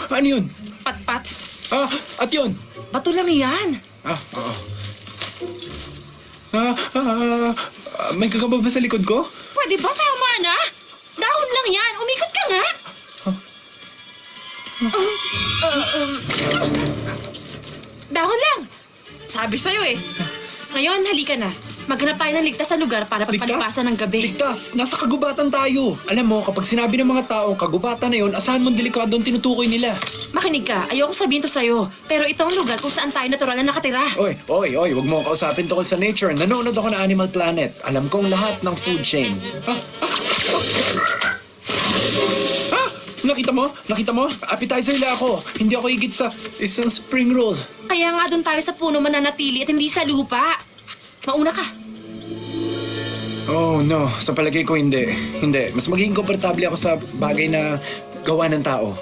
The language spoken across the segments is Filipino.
Ano yun? Pat-pat. At yun? Bato lang yan. Oo. May kagaba ba sa likod ko? Pwede ba tama na? Dahon lang yan. Umikot ka nga. Dahon lang. Sabi sa'yo eh. Ngayon, halika na. Maghanap tayo ng ligtas sa lugar para pagpalipasan ng gabi. Ligtas? Nasa kagubatan tayo. Alam mo, kapag sinabi ng mga tao, kagubatan na yun, asahan mong delikado ang tinutukoy nila. Makinig ka. Ayoko sabihin to sa'yo. Pero ito ang lugar kung saan tayo natural na nakatira. Oy, huwag mo ako kausapin tungkol sa nature. Nanonood ako ng Animal Planet. Alam kong lahat ng food chain. Nakita mo? Nakita mo? Appetizer lang ako. Hindi ako higit sa isang spring roll. Kaya nga doon tayo sa puno mananatili at hindi sa lupa. Mauna ka. Oh, no. Sa palagay ko, hindi. Hindi. Mas magiging komportable ako sa bagay na gawa ng tao.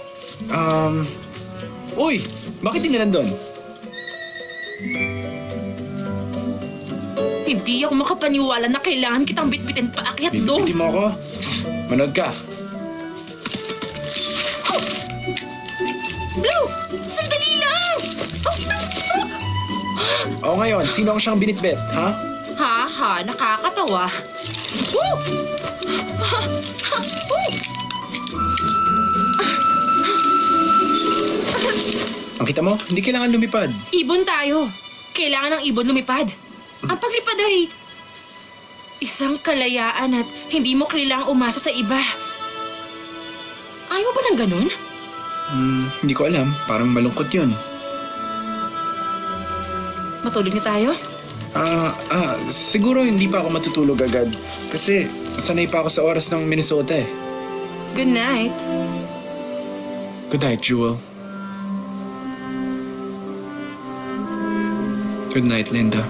Uy! Bakit di nalang doon? Hindi ako makapaniwala na kailangan kitang bitbitin paakyat doon. Bitbitin mo ako? Manood ka. Blue! Sandali lang! O ngayon, sino ang siyang binitbit, ha? Ha, nakakatawa. Woo! Ang kita mo, hindi kailangan lumipad. Ibon tayo. Kailangan ng ibon lumipad. Ang paglipad ay isang kalayaan at hindi mo kailangang umasa sa iba. Ayaw mo ba ng ganun? Hindi ko alam. Parang malungkot yun. Matulog na tayo? Siguro hindi pa ako matutulog agad. Kasi sanay pa ako sa oras ng Minnesota eh. Good night. Good night, Jewel. Good night, Linda.